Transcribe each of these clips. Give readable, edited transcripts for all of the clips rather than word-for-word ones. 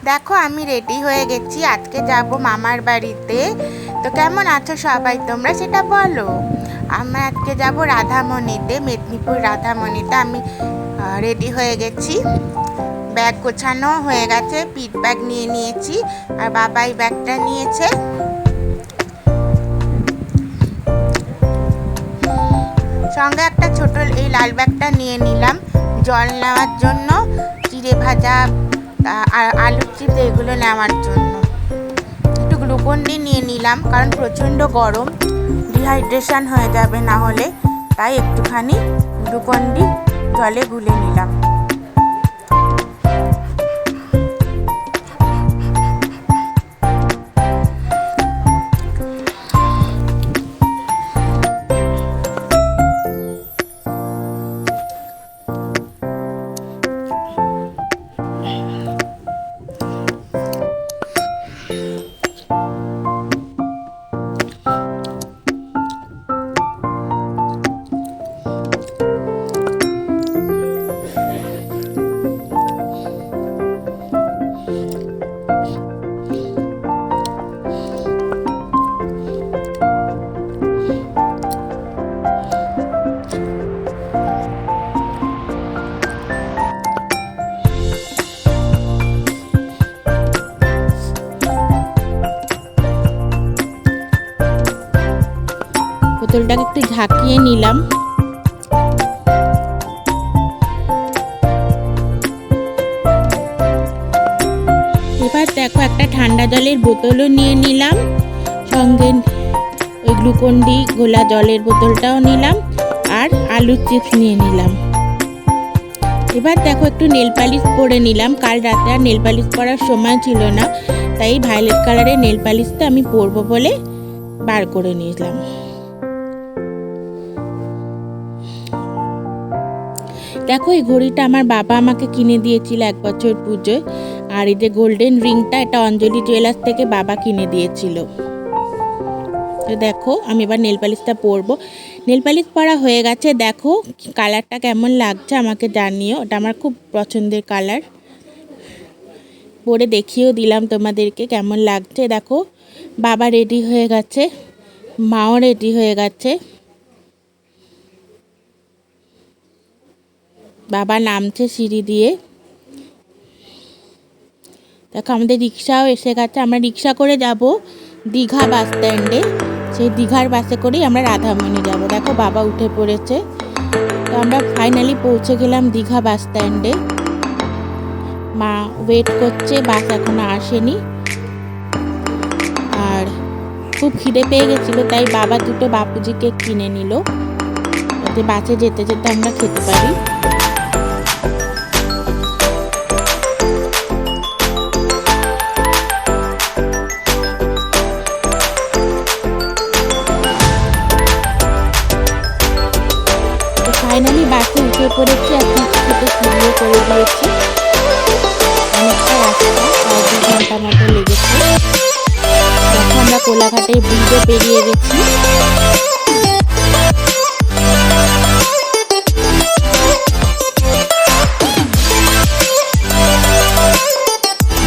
দেখো আমি রেডি হয়ে গেছি, আজকে যাব মামার বাড়িতে। তো কেমন আছো সবাই তোমরা সেটা বলো। আমরা আজকে যাব রাধামণিতে, মেদিনীপুর রাধামণিতে। আমি রেডি হয়ে গেছি, ব্যাগ গোছানো হয়ে গেছে, পিঠ ব্যাগ নিয়ে নিয়েছি, আর বাবা এই ব্যাগটা নিয়েছে। সঙ্গে একটা ছোট এই লাল ব্যাগটা নিয়ে নিলাম জল নেওয়ার জন্য, চিড়ে ভাজা আর আলুর চিপস এগুলো নেওয়ার জন্য। একটু গ্লুকন ডি নিয়ে নিলাম, কারণ প্রচণ্ড গরম, ডিহাইড্রেশন হয়ে যাবে না হলে, তাই একটুখানি গ্লুকন ডি জলে গুলে নিলাম। বোতলটাকে একটু ঝাঁকিয়ে নিলাম। এবার দেখো একটা ঠান্ডা জলের বোতলও নিয়ে নিলাম, সঙ্গে ওই গ্লুকন ডি গোলা জলের বোতলটাও নিলাম, আর আলুর চিপস নিয়ে নিলাম। এবার দেখো একটু নেল পালিশ পরে নিলাম, কাল রাতে আর নেল পালিশ পরার সময় ছিল না, তাই ভায়োলেট কালারের নেল পালিশটা আমি পরবো বলে বার করে নিলাম। দেখো এই ঘড়িটা আমার বাবা আমাকে কিনে দিয়েছিল 1 বছর পুজোয়, আর এই যে গোল্ডেন রিংটা এটা অঞ্জলি জুয়েলার্স থেকে বাবা কিনে দিয়েছিল। তো দেখো আমি এবার নেল পালিশটা পরবো। নেল পালিশ পরা হয়ে গেছে, দেখো কালারটা কেমন লাগছে আমাকে জানিও, ওটা আমার খুব পছন্দের কালার। পরে দেখিয়েও দিলাম তোমাদেরকে কেমন লাগছে। দেখো বাবা রেডি হয়ে গেছে, মাও রেডি হয়ে গেছে, বাবা নামছে সিঁড়ি দিয়ে। দেখো আমাদের রিক্সাও এসে গেছে, আমরা রিক্সা করে যাব দীঘা বাস স্ট্যান্ডে, সেই দীঘার বাসে করেই আমরা রাধামণি যাব। দেখো বাবা উঠে পড়েছে। তো আমরা ফাইনালি পৌঁছে গেলাম দীঘা বাস স্ট্যান্ডে। মা ওয়েট করছে, বাস এখনো আসেনি, আর খুব খিদে পেয়ে গেছিলো, তাই বাবা দুটো বাপুজি কেক কিনে নিল, যাতে বাসে যেতে যেতে আমরা খেতে পারি। ফাইনালি বাসে উঠে পড়েছি, এখন খেতে শুরু করে দিয়েছি। অনেকটা রাস্তা, 2 ঘন্টা মতো লেগেছে। দেখো আমরা কোলাঘাটে ব্রিজে পেরিয়ে গেছি।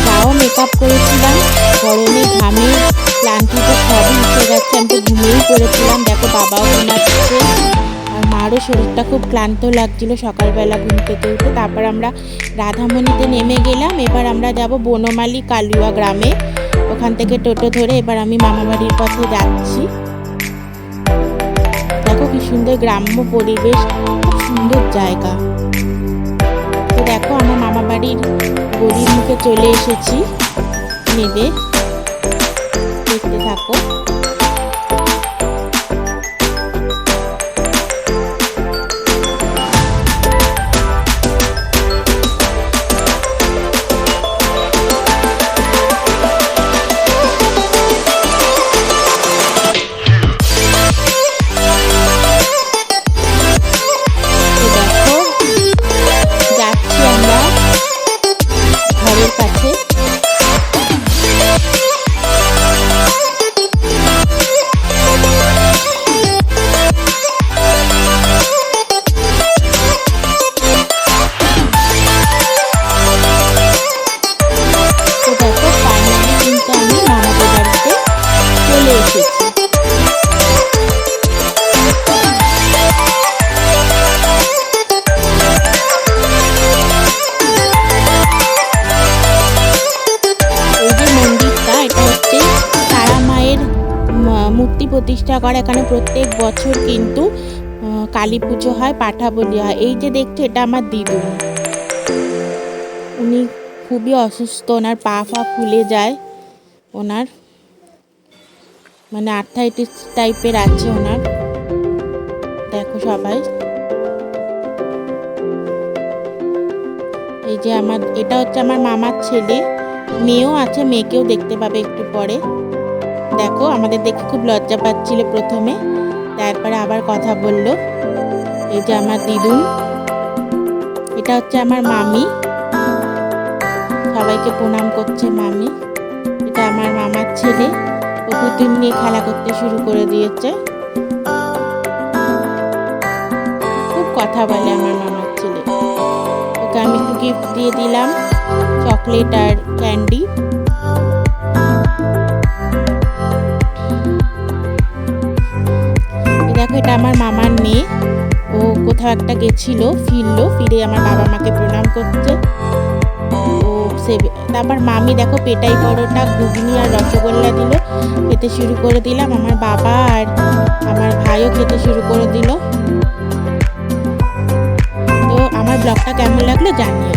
তাও মেকআপ করেছিলাম, গরমে ঘামে ক্লান্তিতে সবই উঠে গেছে, আমি তো ঘুমিয়েই পড়েছিলাম। দেখো বাবাও ঘুমাচ্ছে, আর মারও শরীরটা খুব ক্লান্ত লাগছিল সকালবেলা ঘুম থেকে উঠে। তারপর আমরা রাধামণিতে নেমে গেলাম। এবার আমরা যাব বনমালী কালুয়া গ্রামে, ওখান থেকে টোটো ধরে এবার আমি মামাবাড়ির পথে যাচ্ছি। দেখো কি সুন্দর গ্রাম্য পরিবেশ, খুব সুন্দর জায়গা। তো দেখো আমার মামাবাড়ির গলির মুখে চলে এসেছি, নেবে দেখতে থাকো। প্রতিষ্ঠা করে। এখানে প্রত্যেক বছর কিন্তু কালী পুজো হয়, পাঠা বলি হয়। এই যে দেখছো, এটা আমার দিদু। উনি খুবই অসুস্থ, ওনার পা ফুলে যায়, ওনার মানে আর্থ্রাইটিস টাইপের আছে ওনার। দেখো সবাই, এই যে এটা হচ্ছে আমার মামার ছেলে, মেয়েও আছে, মেয়েকেও দেখতে পাবে একটু পরে। দেখো, আমাদের দেখে খুব লজ্জা পাচ্ছিল প্রথমে, তারপরে আবার কথা বলল। এই যে আমার দিদুন, এটা হচ্ছে আমার মামি, সবাইকে প্রণাম করছে মামি। এটা আমার মামার ছেলে, ও পুতুল নিয়ে খেলা করতে শুরু করে দিয়েছে। খুব কথা বলে আমার মামার ছেলে। ওকে আমি একটু গিফট দিয়ে দিলাম, চকলেট আর ক্যান্ডি। দেখো, এটা আমার মামার মেয়ে, ও কোথাও একটা গেছিল, ফিরে আমার বাবা মাকে প্রণাম করছে। তারপর মামি দেখো পেটাই পরোটা, ঘুগনি আর রসগোল্লা দিল, খেতে শুরু করে দিলাম। আমার বাবা আর আমার ভাইও খেতে শুরু করে দিল। তো আমার ব্লগটা কেমন লাগলো জানিও।